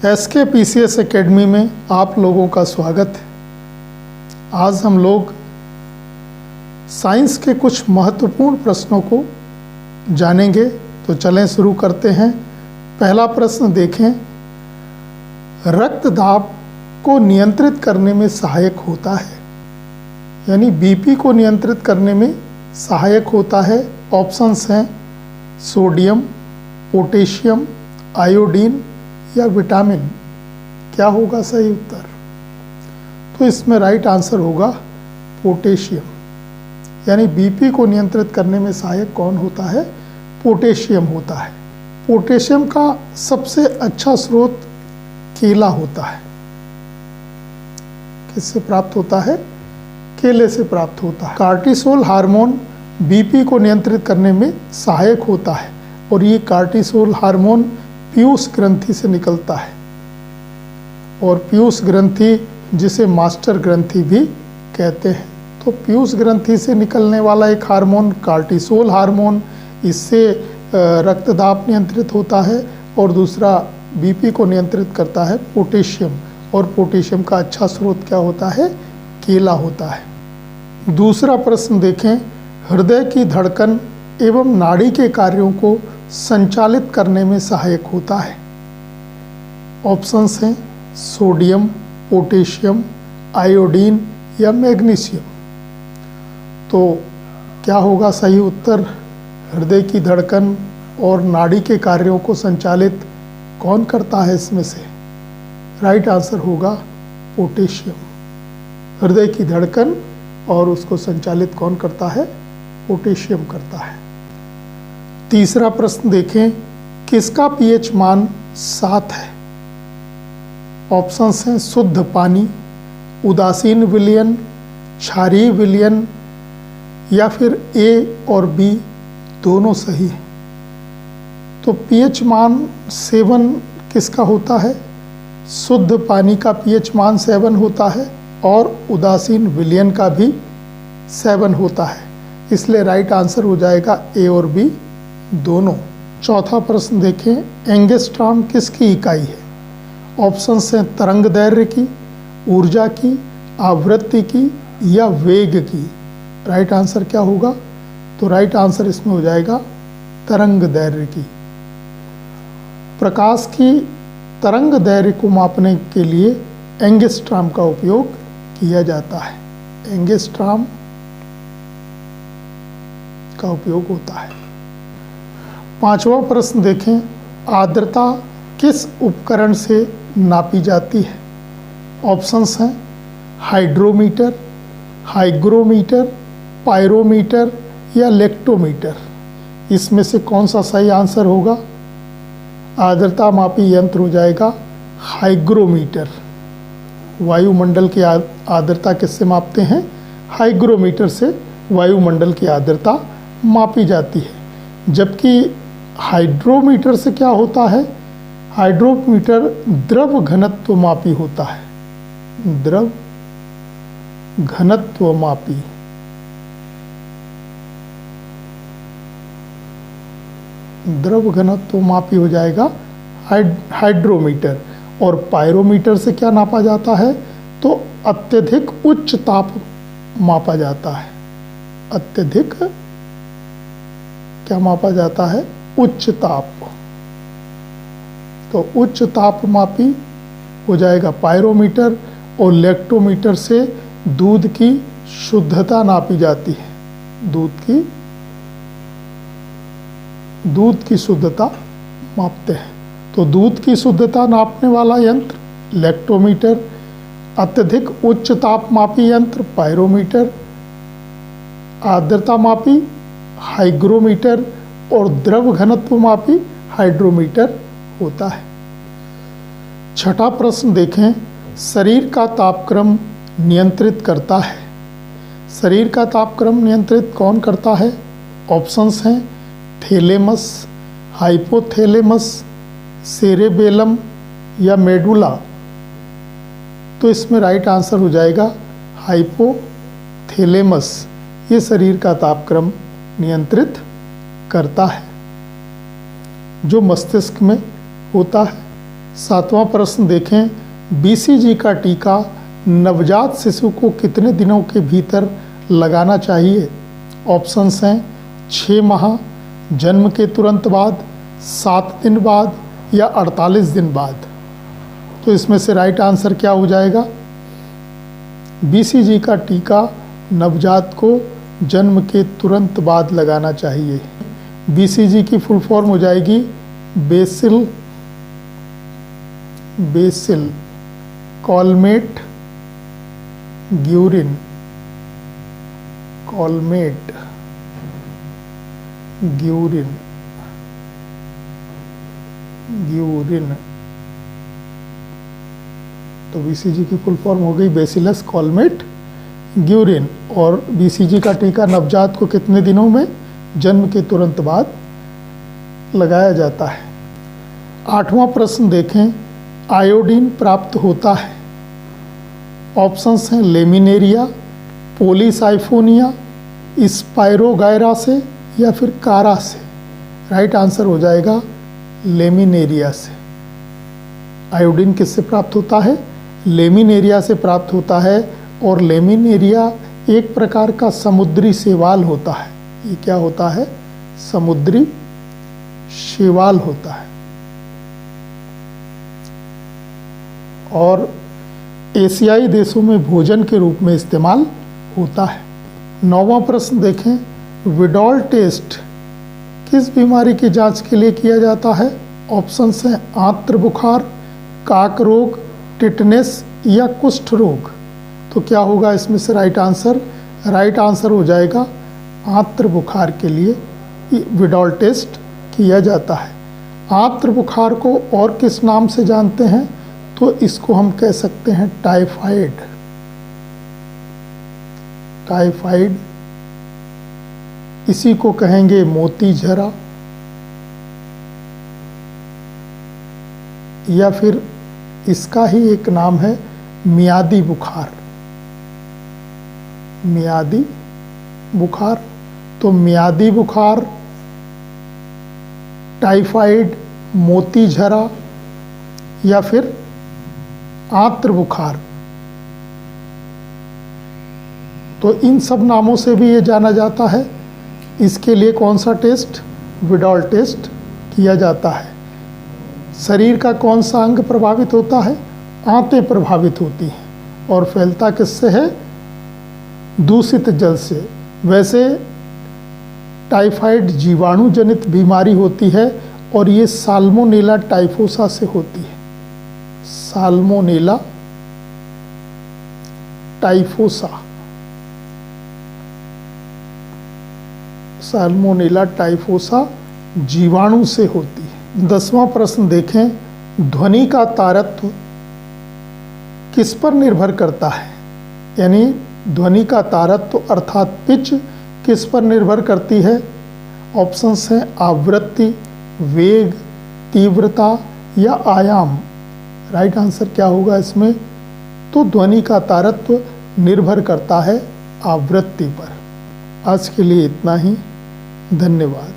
SKPCS academy में आप लोगों का स्वागत है। आज हम लोग साइंस के कुछ महत्वपूर्ण प्रश्नों को जानेंगे। तो चलें शुरू करते हैं। पहला प्रश्न देखें, रक्त दाब को नियंत्रित करने में सहायक होता है, यानी बीपी को नियंत्रित करने में सहायक होता है। ऑप्शंस हैं सोडियम, पोटेशियम, आयोडीन या विटामिन। क्या होगा सही उत्तर? तो इसमें राइट आंसर होगा पोटेशियम, यानी बीपी को नियंत्रित करने में सहायक कौन होता है? पोटेशियम होता है। पोटेशियम का सबसे अच्छा स्रोत केला होता है। किससे प्राप्त होता है? केले से प्राप्त होता है। कार्टिसोल हार्मोन बीपी को नियंत्रित करने में सहायक होता है और ये कार्टिसोल हार्मोन पीयूष ग्रंथि से निकलता है, और पीयूष ग्रंथि जिसे मास्टर ग्रंथि भी कहते हैं। तो पीयूष ग्रंथि से निकलने वाला एक हार्मोन कार्टिसोल हार्मोन, इससे रक्तदाब नियंत्रित होता है, और दूसरा बीपी को नियंत्रित करता है पोटेशियम, और पोटेशियम का अच्छा स्रोत क्या होता है? केला होता है। दूसरा प्रश्न देखें, हृदय की धड़कन एवं नाड़ी के कार्यों को संचालित करने में सहायक होता है। ऑप्शंस हैं सोडियम, पोटेशियम, आयोडीन या मैग्नीशियम। तो क्या होगा सही उत्तर? हृदय की धड़कन और नाड़ी के कार्यों को संचालित कौन करता है इसमें से? राइट आंसर होगा पोटेशियम। हृदय की धड़कन और उसको संचालित कौन करता है? पोटेशियम करता है। तीसरा प्रश्न देखें, किसका पीएच मान 7 है? ऑप्शंस हैं शुद्ध पानी, उदासीन विलयन, क्षारीय विलयन या फिर ए और बी दोनों सही है। तो पीएच मान 7 किसका होता है? शुद्ध पानी का पीएच मान 7 होता है और उदासीन विलयन का भी 7 होता है, इसलिए राइट आंसर हो जाएगा ए और बी दोनों। चौथा प्रश्न देखें, एंगस्ट्रॉम किसकी इकाई है? ऑप्शंस हैं तरंग दैर्घ्य की, ऊर्जा की, आवृत्ति की या वेग की। राइट आंसर क्या होगा? तो राइट आंसर इसमें हो जाएगा तरंग दैर्घ्य की। प्रकाश की तरंग दैर्घ्य को मापने के लिए एंगस्ट्रॉम का उपयोग किया जाता है। एंगस्ट्रॉम का उपयोग होता है। पांचवा प्रश्न देखें, आर्द्रता किस उपकरण से नापी जाती है? ऑप्शंस हैं हाइड्रोमीटर, हाइग्रोमीटर, पायरोमीटर या लेक्टोमीटर। इसमें से कौन सा सही आंसर होगा? आर्द्रता मापी यंत्र हो जाएगा हाइग्रोमीटर। वायुमंडल की आर्द्रता किससे मापते हैं? हाइग्रोमीटर से वायुमंडल की आर्द्रता मापी जाती है। जबकि हाइड्रोमीटर से क्या होता है? हाइड्रोमीटर द्रव घनत्व मापी होता है। द्रव घनत्व मापी। द्रव घनत्व मापी हो जाएगा हाइड्रोमीटर। और पायरोमीटर से क्या नापा जाता है? तो अत्यधिक उच्च ताप मापा जाता है। अत्यधिक क्या मापा जाता है? उच्च ताप। तो उच्च ताप मापी हो जाएगा पायरोमीटर, और लेक्टोमीटर से दूध की शुद्धता नापी जाती है। दूध की शुद्धता मापते हैं। तो दूध की शुद्धता नापने वाला यंत्र लेक्टोमीटर, अत्यधिक उच्च ताप मापी यंत्र पायरोमीटर, आर्द्रता मापी हाइग्रोमीटर और द्रव घनत्व मापी हाइड्रोमीटर होता है। छठा प्रश्न देखें, शरीर का तापक्रम नियंत्रित करता है। शरीर का तापक्रम नियंत्रित कौन करता है? ऑप्शंस हैं थैलेमस, हाइपोथैलेमस, सेरेबेलम या मेडुला। तो इसमें राइट आंसर हो जाएगा हाइपोथैलेमस। ये शरीर का तापक्रम नियंत्रित करता है, जो मस्तिष्क में होता है। 7वां प्रश्न देखें, बीसीजी का टीका नवजात शिशु को कितने दिनों के भीतर लगाना चाहिए? ऑप्शंस हैं 6 माह, जन्म के तुरंत बाद, 7 दिन बाद या 48 दिन बाद। तो इसमें से राइट आंसर क्या हो जाएगा? बीसीजी का टीका नवजात को जन्म के तुरंत बाद लगाना चाहिए। बीसीजी की फुल फॉर्म हो जाएगी बेसिल कॉलमेट ग्यूरिन, कॉलमेट ग्यूरिन, तो बीसीजी की फुल फॉर्म हो गई बेसिलस कॉलमेट ग्यूरिन। और बीसीजी का टीका नवजात को कितने दिनों में? जन्म के तुरंत बाद लगाया जाता है। 8वां प्रश्न देखें, आयोडीन प्राप्त होता है। ऑप्शंस हैं लेमिनेरिया, पॉलीसाइफोनिया, स्पाइरोगायरा से या फिर कारा से। राइट आंसर हो जाएगा लेमिनेरिया से। आयोडीन किससे प्राप्त होता है? लेमिनेरिया से प्राप्त होता है। और लेमिनेरिया एक प्रकार का समुद्री शैवाल होता है। ये क्या होता है? समुद्री शैवाल होता है और एशियाई देशों में भोजन के रूप में इस्तेमाल होता है। 9वां प्रश्न देखें, विडॉल टेस्ट किस बीमारी की जांच के लिए किया जाता है? ऑप्शंस हैं आंत्र बुखार, काक रोग, टिटनेस या कुष्ठ रोग। तो क्या होगा इसमें से राइट आंसर? राइट आंसर हो जाएगा आंत्र बुखार के लिए विडॉल टेस्ट किया जाता है। आंत्र बुखार को और किस नाम से जानते हैं? तो इसको हम कह सकते हैं टाइफाइड। टाइफाइड, इसी को कहेंगे मोती झरा या फिर इसका ही एक नाम है मियादी बुखार। मियादी बुखार, तो मियादी बुखार, टाइफाइड, मोती झरा या फिर आंत्र बुखार, तो इन सब नामों से भी ये जाना जाता है। इसके लिए कौन सा टेस्ट? विडॉल टेस्ट किया जाता है। शरीर का कौन सा अंग प्रभावित होता है? आंतें प्रभावित होती हैं और फैलता किससे है? दूषित जल से। वैसे टाइफाइड जीवाणु जनित बीमारी होती है और ये साल्मोनेला टाइफोसा से होती है। साल्मोनेला टाइफोसा, साल्मोनेला टाइफोसा जीवाणु से होती है। 10वां प्रश्न देखें, ध्वनि का तारत्व किस पर निर्भर करता है? यानी ध्वनि का तारत्व अर्थात पिच किस पर निर्भर करती है? ऑप्शंस हैं आवृत्ति, वेग, तीव्रता या आयाम। राइट आंसर क्या होगा इसमें? तो ध्वनि का तारत्व निर्भर करता है आवृत्ति पर। आज के लिए इतना ही। धन्यवाद।